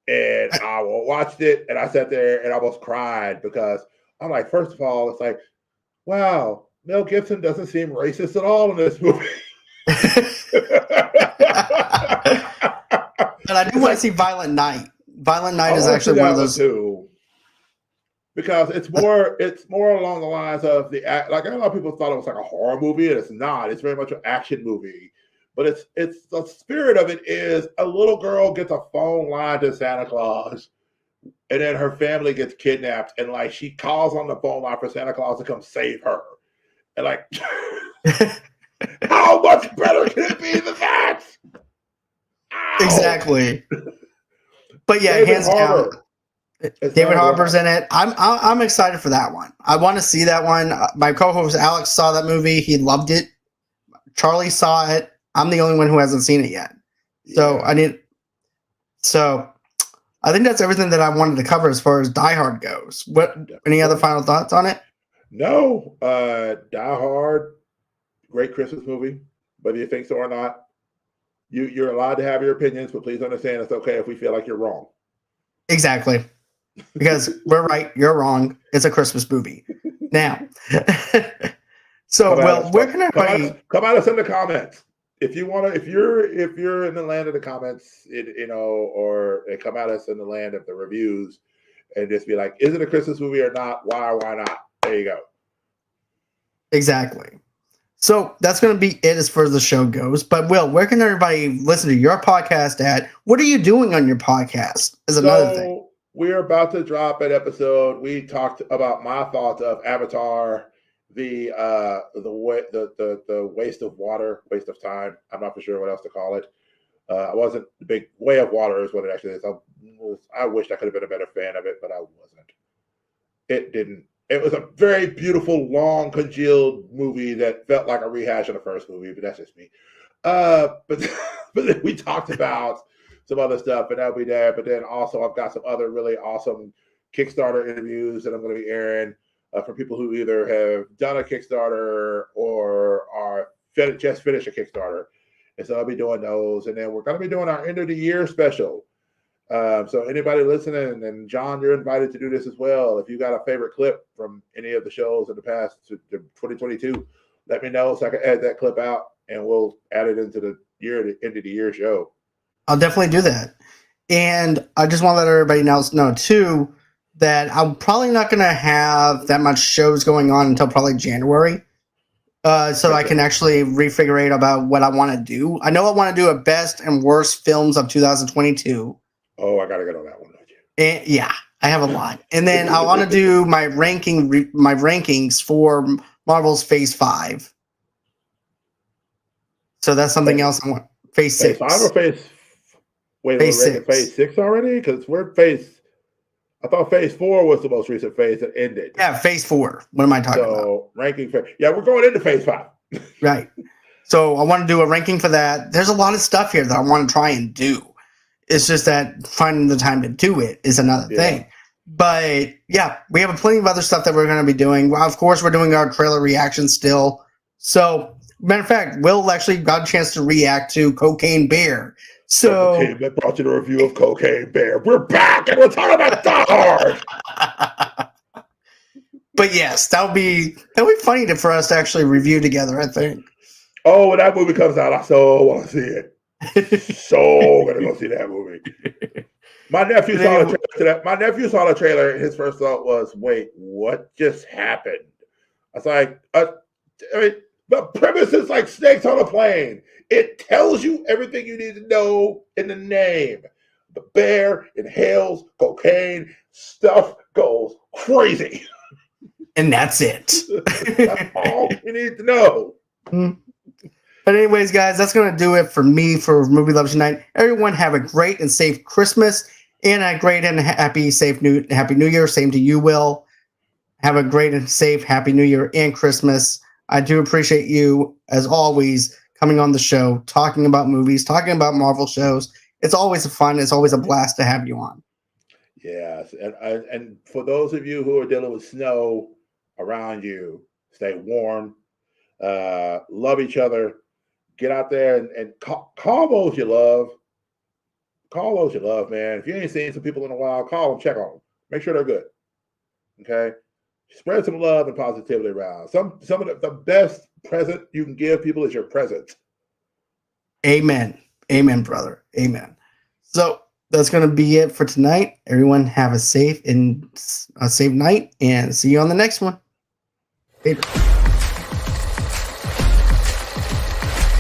And I watched it, and I sat there and almost cried because I'm like, first of all, it's like, wow, Mel Gibson doesn't seem racist at all in this movie. But I do want to see Violent Night. Violent Night is actually one of those too. Because it's more along the lines of like a lot of people thought it was like a horror movie, and it's not. It's very much an action movie. But it's the spirit of it is a little girl gets a phone line to Santa Claus, and then her family gets kidnapped, and like she calls on the phone line for Santa Claus to come save her. And like how much better can it be than that? Ow. Exactly. But yeah, hands down. David Harbour's in it. I'm excited for that one. I want to see that one. My co-host Alex saw that movie. He loved it. Charlie saw it. I'm the only one who hasn't seen it yet. So yeah. I think that's everything that I wanted to cover as far as Die Hard goes. Any other final thoughts on it? No. Die Hard, great Christmas movie, whether you think so or not. You're allowed to have your opinions, but please understand it's okay if we feel like you're wrong. Exactly. Because we're right, you're wrong. It's a Christmas movie. Now, so we're gonna come at us in the comments if you want to. If you're in the land of the comments, or come at us in the land of the reviews, and just be like, is it a Christmas movie or not? Why or why not? There you go. Exactly. So that's going to be it as far as the show goes. But Will, where can everybody listen to your podcast at? What are you doing on your podcast? Is another thing. We're about to drop an episode. We talked about my thoughts of Avatar, the waste of water, waste of time. I'm not for sure what else to call it. I wasn't the big way of water is what it actually is. I wished I could have been a better fan of it, but I wasn't. It didn't. It was a very beautiful, long, congealed movie that felt like a rehash of the first movie, but that's just me. But then we talked about some other stuff, and that'll be there. But then also I've got some other really awesome Kickstarter interviews that I'm going to be airing for people who either have done a Kickstarter or are just finished a Kickstarter. And so I'll be doing those. And then we're going to be doing our end of the year special. So anybody listening, and John, you're invited to do this as well. If you got a favorite clip from any of the shows in the past to 2022, let me know so I can add that clip out, and we'll add it into the end of the year show. I'll definitely do that. And I just want to let everybody else know too that I'm probably not going to have that much shows going on until probably January. So I can actually refigure about what I want to do. I know I want to do a best and worst films of 2022. Oh, I gotta get on that one. And yeah, I have a lot. And then I want to do my rankings for Marvel's Phase 5. So that's something else I want Phase Phase 5 or 6. phase? Wait, Phase we're ranking 6. phase 6 already? Because we're phase. I thought phase 4 was the most recent phase that ended. Yeah, phase 4. What am I talking about? So ranking phase. Yeah, we're going into phase 5. Right. So I want to do a ranking for that. There's a lot of stuff here that I want to try and do. It's just that finding the time to do it is another thing. But yeah, we have plenty of other stuff that we're going to be doing. Well, of course, we're doing our trailer reaction still. So, matter of fact, Will actually got a chance to react to Cocaine Bear. So the team that brought you the review of Cocaine Bear. We're back and we're talking about Die Hard. But yes, that'll be funny for us to actually review together, I think. Oh, when that movie comes out, I so want to see it. So gonna go see that movie. My nephew saw the trailer to that. My nephew saw the trailer, and his first thought was, "Wait, what just happened?" I was like, I mean, the premise is like snakes on a plane. It tells you everything you need to know in the name. The bear inhales cocaine. Stuff goes crazy. And that's it. That's all you need to know. But anyways, guys, that's going to do it for me for Movie Lovers Unite. Everyone have a great and safe Christmas and a great and happy New Year. Same to you, Will. Have a great and safe Happy New Year and Christmas. I do appreciate you, as always, coming on the show, talking about movies, talking about Marvel shows. It's always fun. It's always a blast to have you on. Yes, and for those of you who are dealing with snow around you, stay warm, love each other, get out there and call those you love. Call those you love, man. If you ain't seen some people in a while, call them, check on them, make sure they're good. Okay, spread some love and positivity around. Some of the best present you can give people is your presence. Amen, amen, brother, amen. So that's going to be it for tonight. Everyone have a safe night, and see you on the next one. Later.